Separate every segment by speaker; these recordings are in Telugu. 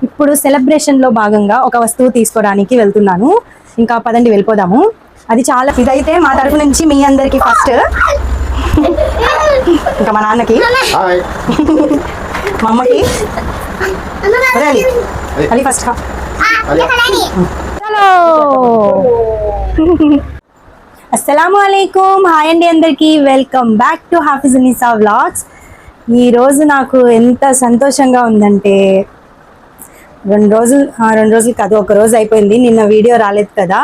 Speaker 1: ఇప్పుడు సెలబ్రేషన్ లో భాగంగా ఒక వస్తువు తీసుకోవడానికి వెళ్తున్నాను. ఇంకా పదండి వెళ్ళిపోదాము. అది చాలా ఇదైతే మా తరఫు నుంచి మీ అందరికి ఫస్ట్, ఇంకా మా నాన్నకి, మా అమ్మకి, అది ఫస్ట్. హలో, అస్సలాము అలైకుం. హాయ్ అండి అందరికి, వెల్కమ్ బ్యాక్ టు హాఫిజునిసా వ్లాగ్స్. ఈరోజు నాకు ఎంత సంతోషంగా ఉందంటే, రెండు రోజులు కాదు, ఒక రోజు అయిపోయింది. నిన్న వీడియో రాలేదు కదా.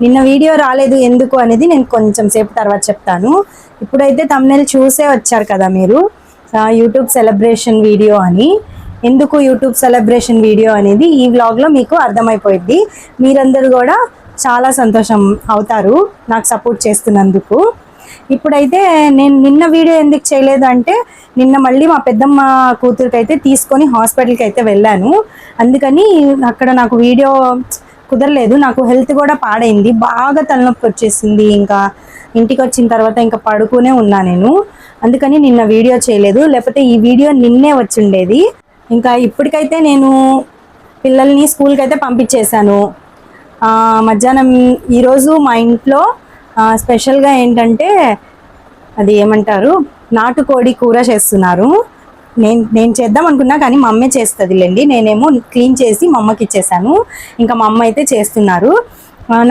Speaker 1: నిన్న వీడియో రాలేదు ఎందుకు అనేది నేను కొంచెం సేపు తర్వాత చెప్తాను. ఇప్పుడైతే థంబ్నెయిల్ చూసే వచ్చారు కదా మీరు, యూట్యూబ్ సెలబ్రేషన్ వీడియో అని. ఎందుకు యూట్యూబ్ సెలబ్రేషన్ వీడియో అనేది ఈ వ్లాగ్లో మీకు అర్థమైపోయింది. మీరందరూ కూడా చాలా సంతోషం అవుతారు నాకు సపోర్ట్ చేస్తున్నందుకు. ఇప్పుడైతే నేను నిన్న వీడియో ఎందుకు చేయలేదు అంటే, నిన్న మళ్ళీ మా పెద్దమ్మ కూతురికి అయితే తీసుకొని హాస్పిటల్కి అయితే వెళ్ళాను. అందుకని అక్కడ నాకు వీడియో కుదరలేదు. నాకు హెల్త్ కూడా పాడైంది, బాగా తలనొప్పి వచ్చేసింది. ఇంకా ఇంటికి వచ్చిన తర్వాత ఇంకా పడుకునే ఉన్నా నేను. అందుకని నిన్న వీడియో చేయలేదు, లేకపోతే ఈ వీడియో నిన్నే వచ్చి ఉండేది. ఇంకా ఇప్పటికైతే నేను పిల్లల్ని స్కూల్కి అయితే పంపించేశాను. మధ్యాహ్నం ఈరోజు మా ఇంట్లో స్పెషల్గా ఏంటంటే, అది ఏమంటారు, నాటుకోడి కూర చేస్తున్నారు. నేను చేద్దాం అనుకున్నా కానీ మా అమ్మే చేస్తుందిలేండి. నేనేమో క్లీన్ చేసి మా అమ్మకి ఇచ్చేసాను. ఇంకా మా అమ్మ అయితే చేస్తున్నారు.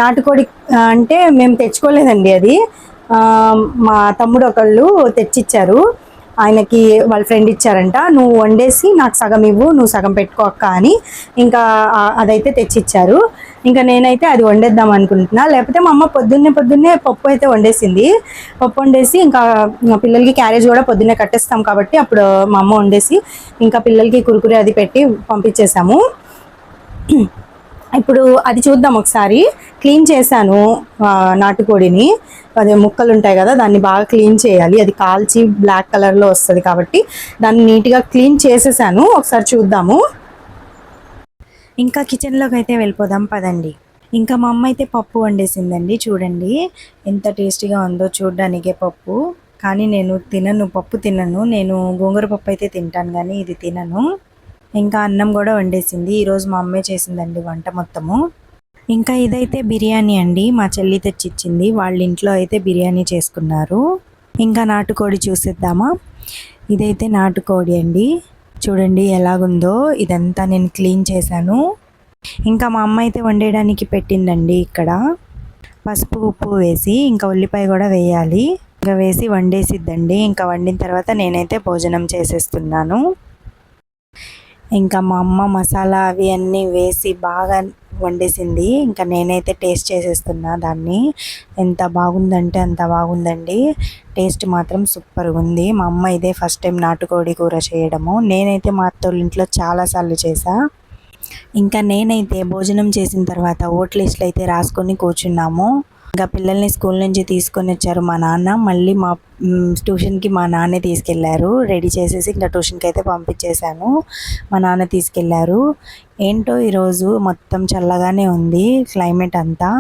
Speaker 1: నాటుకోడి అంటే మేము తెచ్చుకోలేదండి, అది మా తమ్ముడు ఒకళ్ళు తెచ్చిచ్చారు. ఆయనకి వాళ్ళ ఫ్రెండ్ ఇచ్చారంట. నువ్వు వండేసి నాకు సగం ఇవ్వు, నువ్వు సగం పెట్టుకో అక్క అని. ఇంకా అదైతే తెచ్చిచ్చారు. ఇంకా నేనైతే అది వండేద్దాం అనుకుంటున్నా. లేకపోతే మా అమ్మ పొద్దున్నే పప్పు అయితే వండేసింది. పప్పు వండేసి ఇంకా పిల్లలకి క్యారేజ్ కూడా పొద్దున్నే కట్టేస్తాం కాబట్టి అప్పుడు మా అమ్మ వండేసి ఇంకా పిల్లలకి కురుకురే అది పెట్టి పంపించేసాము. ఇప్పుడు అది చూద్దాం ఒకసారి. క్లీన్ చేశాను నాటుకోడిని. అదే ముక్కలు ఉంటాయి కదా, దాన్ని బాగా క్లీన్ చేయాలి. అది కాల్చి బ్లాక్ కలర్లో వస్తుంది కాబట్టి దాన్ని నీట్గా క్లీన్ చేసేసాను. ఒకసారి చూద్దాము. ఇంకా కిచెన్లోకి అయితే వెళ్ళిపోదాం పదండి. ఇంకా మా అమ్మ అయితే పప్పు వండేసిందండి. చూడండి ఎంత టేస్టీగా ఉందో చూడడానికే పప్పు. కానీ నేను పప్పు తినను. నేను గోంగూర పప్పు అయితే తింటాను కానీ ఇది తినను. ఇంకా అన్నం కూడా వండేసింది. ఈరోజు మా అమ్మే చేసిందండి వంట మొత్తము. ఇంకా ఇదైతే బిర్యానీ అండి, మా చెల్లి తెచ్చిచ్చింది. వాళ్ళ ఇంట్లో అయితే బిర్యానీ చేసుకున్నారు. ఇంకా నాటుకోడి చూసేద్దామా. ఇదైతే నాటుకోడి అండి, చూడండి ఎలాగుందో. ఇదంతా నేను క్లీన్ చేశాను. ఇంకా మా అమ్మ అయితే వండేయడానికి పెట్టిందండి. ఇక్కడ పసుపు ఉప్పు వేసి ఇంకా ఉల్లిపాయ కూడా వేయాలి. ఇంకా వేసి వండేసిద్దండి. ఇంకా వండిన తర్వాత నేనైతే భోజనం చేసేస్తున్నాను. ఇంకా మా అమ్మ మసాలా అవి అన్నీ వేసి బాగా వండేసింది. ఇంకా నేనైతే టేస్ట్ చేసేస్తున్నా దాన్ని. ఎంత బాగుందంటే అంత బాగుందండి. టేస్ట్ మాత్రం సూపర్గా ఉంది. మా అమ్మ ఇదే ఫస్ట్ టైం నాటుకోడి కూర చేయడము. నేనైతే మా అత్తోళ్ళ ఇంట్లో చాలాసార్లు చేసా. ఇంకా నేనైతే భోజనం చేసిన తర్వాత ఓట్ లిస్టులు అయితే రాసుకొని కూర్చున్నాము. ఇంకా పిల్లల్ని స్కూల్ నుంచి తీసుకొని వచ్చారు మా నాన్న. మళ్ళీ మా ట్యూషన్కి మా నాన్నే తీసుకెళ్లారు. రెడీ చేసేసి ఇంకా ట్యూషన్కి అయితే పంపించేశాను. మా నాన్న తీసుకెళ్లారు. ఏంటో ఈరోజు మొత్తం చల్లగానే ఉంది క్లైమేట్ అంతా,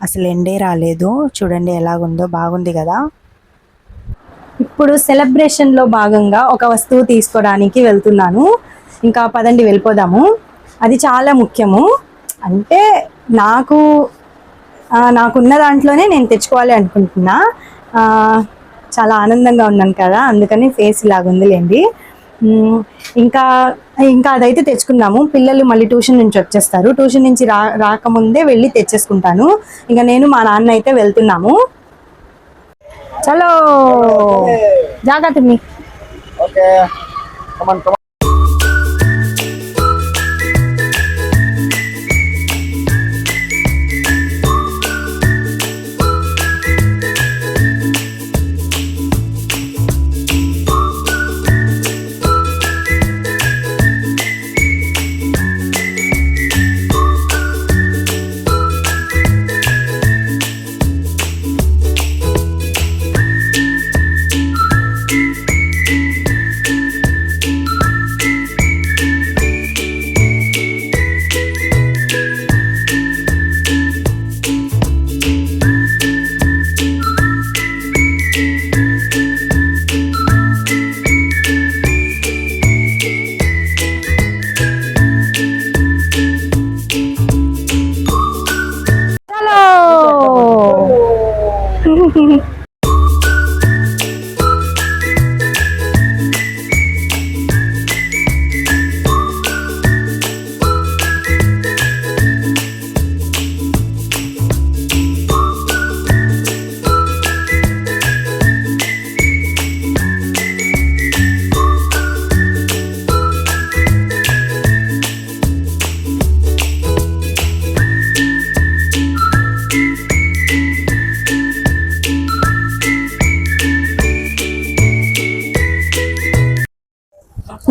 Speaker 1: అసలు ఎండే రాలేదు. చూడండి ఎలాగుందో, బాగుంది కదా. ఇప్పుడు సెలబ్రేషన్లో భాగంగా ఒక వస్తువు తీసుకోవడానికి వెళ్తున్నాను. ఇంకా పదండి వెళ్ళిపోదాము. అది చాలా ముఖ్యము. అంటే నాకున్న దాంట్లోనే నేను తెచ్చుకోవాలి అనుకుంటున్నా. చాలా ఆనందంగా ఉన్నాను కదా, అందుకని ఫేస్ ఇలాగుందిలేండి. ఇంకా అదైతే తెచ్చుకున్నాము. పిల్లలు మళ్ళీ ట్యూషన్ నుంచి వచ్చేస్తారు. ట్యూషన్ నుంచి రాకముందే వెళ్ళి తెచ్చేసుకుంటాను. ఇంకా నేను మా నాన్న అయితే వెళ్తున్నాము. చలో జాగ్రత్త మీ.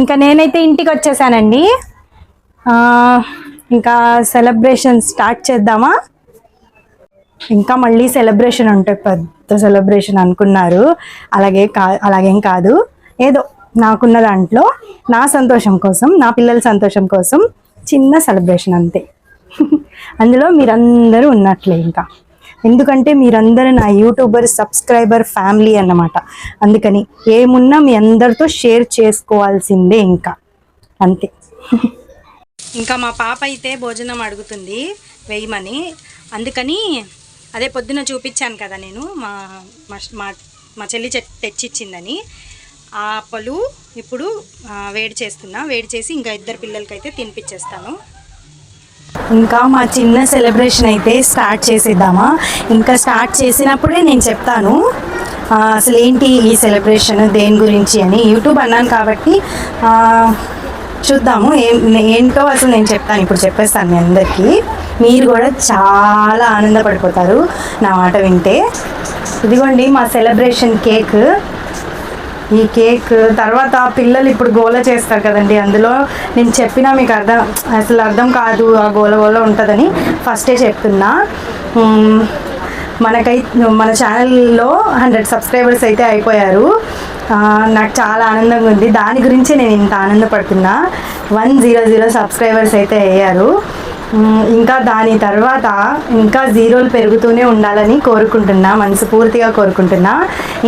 Speaker 1: ఇంకా నేనైతే ఇంటికి వచ్చేసానండి. ఇంకా సెలబ్రేషన్ స్టార్ట్ చేద్దామా? ఇంకా మళ్ళీ సెలబ్రేషన్ ఉంటాయి, పెద్ద సెలబ్రేషన్ అనుకున్నారు. అలాగేం కాదు, ఏదో నాకున్న దాంట్లో నా సంతోషం కోసం, నా పిల్లల సంతోషం కోసం చిన్న సెలబ్రేషన్ అంతే. అందులో మీరందరూ ఉన్నట్లే. ఇంకా ఎందుకంటే మీరందరూ నా యూట్యూబర్ సబ్స్క్రైబర్ ఫ్యామిలీ అన్నమాట. అందుకని ఏమున్నా మీ అందరితో షేర్ చేసుకోవాల్సిందే, ఇంకా అంతే. ఇంకా మా పాప అయితే భోజనం అడుగుతుంది వేయమని. అందుకని అదే పొద్దున చూపించాను కదా నేను, మా చెల్లి తెచ్చిచ్చిందని ఆ పలు ఇప్పుడు వేడి చేసి ఇంకా ఇద్దరు పిల్లలకైతే తినిపించేస్తాను. ఇంకా మా చిన్న సెలబ్రేషన్ అయితే స్టార్ట్ చేసేద్దామా? ఇంకా స్టార్ట్ చేసినప్పుడే నేను చెప్తాను అసలు ఏంటి ఈ సెలబ్రేషన్, దేని గురించి అని. యూట్యూబ్ అన్నాను కాబట్టి చూద్దాము ఏంటో అసలు నేను చెప్తాను. ఇప్పుడు చెప్పేస్తాను మీ అందరికీ. మీరు కూడా చాలా ఆనందపడిపోతారు నా మాట వింటే. ఇదిగోండి మా సెలబ్రేషన్ కేక్. ఈ కేక్ తర్వాత పిల్లలు ఇప్పుడు గోల చేస్తారు కదండి, అందులో నేను చెప్పినా మీకు అర్థం కాదు, ఆ గోల ఉంటుందని ఫస్టే చెప్తున్నా. మన ఛానల్లో 100 సబ్స్క్రైబర్స్ అయితే అయిపోయారు. నాకు చాలా ఆనందంగా ఉంది, దాని గురించి నేను ఇంత ఆనందపడుతున్నా. 100 సబ్స్క్రైబర్స్ అయితే అయ్యారు. ఇంకా దాని తర్వాత ఇంకా జీరోలు పెరుగుతూనే ఉండాలని కోరుకుంటున్నా, మనస్ఫూర్తిగా కోరుకుంటున్నా.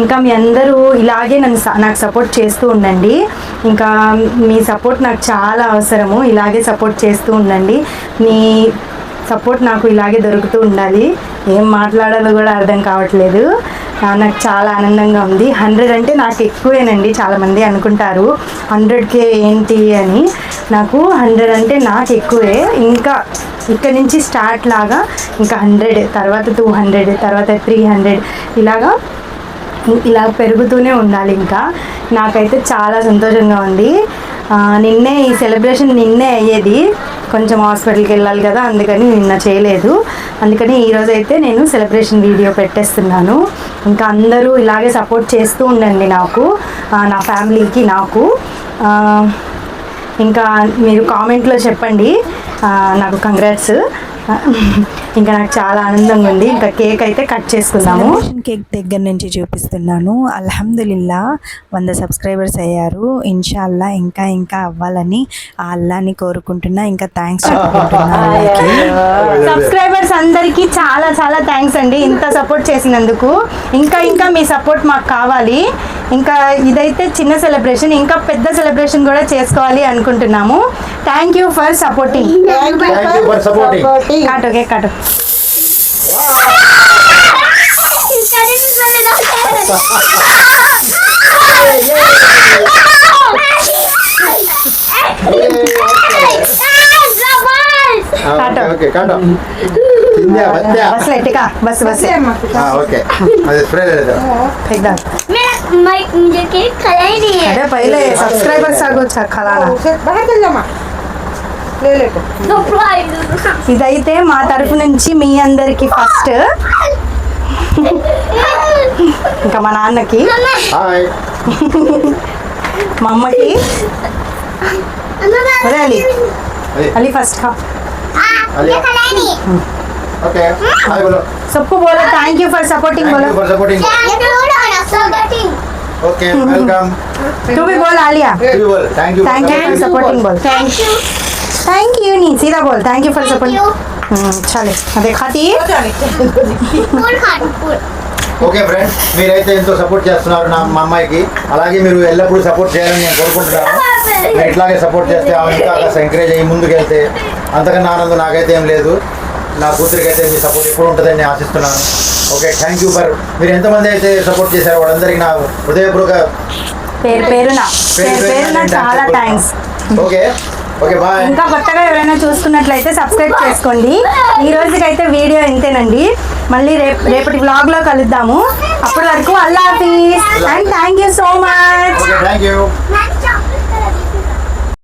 Speaker 1: ఇంకా మీ అందరూ ఇలాగే నాకు సపోర్ట్ చేస్తూ ఉండండి. ఇంకా మీ సపోర్ట్ నాకు చాలా అవసరము. ఇలాగే సపోర్ట్ చేస్తూ ఉండండి. మీ సపోర్ట్ నాకు ఇలాగే దొరుకుతూ ఉండాలి. ఏం మాట్లాడాలో కూడా అర్థం కావట్లేదు. నాకు చాలా ఆనందంగా ఉంది. 100 అంటే నాకు ఎక్కువేనండి. చాలామంది అనుకుంటారు 100K ఏంటి అని. నాకు 100 అంటే నాకు ఎక్కువే. ఇంకా ఇక్కడ నుంచి స్టార్ట్ లాగా ఇంకా 100, తర్వాత 200, తర్వాత 300 ఇలా పెరుగుతూనే ఉండాలి. ఇంకా నాకైతే చాలా సంతోషంగా ఉంది. నిన్నే ఈ సెలబ్రేషన్ అయ్యేది, కొంచెం హాస్పిటల్కి వెళ్ళాలి కదా, అందుకని నిన్న చేయలేదు. అందుకని ఈరోజు అయితే నేను సెలబ్రేషన్ వీడియో పెట్టేస్తున్నాను. ఇంకా అందరూ ఇలాగే సపోర్ట్ చేస్తూ ఉండండి నాకు, నా ఫ్యామిలీకి, నాకు. ఇంకా మీరు కామెంట్లో చెప్పండి నాకు కంగ్రాట్స్. ఇంకా నాకు చాలా ఆనందంగా ఉంది. ఇంకా కేక్ అయితే కట్ చేసుకుందాము. కేక్ దగ్గర నుంచి చూపిస్తున్నాను. అల్హమ్దులిల్లా 100 సబ్స్క్రైబర్స్ అయ్యారు. ఇన్షాల్లా ఇంకా అవ్వాలని ఆ అల్లాని కోరుకుంటున్నా. ఇంకా థ్యాంక్స్ చెప్పుకుంటున్నాను. సబ్స్క్రైబర్స్ అందరికీ చాలా చాలా థ్యాంక్స్ అండి, ఇంత సపోర్ట్ చేసినందుకు. ఇంకా మీ సపోర్ట్ మాకు కావాలి. ఇంకా ఇదైతే చిన్న సెలబ్రేషన్, ఇంకా పెద్ద సెలబ్రేషన్ కూడా చేసుకోవాలి అనుకుంటున్నాము. Thank you for supporting. కాటు కేక్ కాటు. बस लेटेगा बस ओके स्प्रे ले लेते फेंक डाल मुझे केक खाया ही नहीं है. अरे पहले सब्सक्राइबर्स आगो खलाना बाहर चल जामा ले ले ఇదైతే మా తరఫు నుంచి మీ అందరికి ఫస్ట్. ఇంకా మా నాన్నకి, మా అమ్మకి. అరే అలీ ఫస్ట్ खा. ओके हाय बोलो सबको बोलो थैंक यू फॉर सपोर्टिंग. बोलो ओके वेलकम. तू भी बोल आलिया. तू भी बोल थैंक यू फॉर सपोर्टिंग. बोल थैंक यू नहीं सीधा बोल थैंक यू फॉर सपोर्टिंग. चले अबे खाती ఓకే ఫ్రెండ్స్, మీరైతే ఎంతో సపోర్ట్ చేస్తున్నారు మా అమ్మాయికి. అలాగే మీరు ఎల్లప్పుడూ సపోర్ట్ చేయాలని నేను కోరుకుంటున్నాను. మీరు ఇట్లాగే సపోర్ట్ చేస్తే ఆమె ఇంకా కాస్త ఎంకరేజ్ అయ్యి ముందుకు వెళ్తే అంతకన్నా ఆనందం నాకైతే ఏం లేదు. నా కూతురికి అయితే మీ సపోర్ట్ ఎప్పుడు ఉంటుందని నేను ఆశిస్తున్నాను. ఓకే థ్యాంక్ యూ ఫర్ మీరు ఎంతమంది అయితే సపోర్ట్ చేశారో వాళ్ళందరికీ నా హృదయపూర్వక పేరున చాలా థ్యాంక్స్. Okay okay bye. ఇంకా కొత్తగా ఎవరైనా చూస్తున్నట్లయితే సబ్స్క్రైబ్ చేసుకోండి. ఈ రోజుకైతే వీడియో ఇంతేనండి. మళ్ళీ రేపటి వ్లాగ్లో కలుద్దాము. అప్పటి వరకు అల్లా హాఫీజ్ and thank you so much.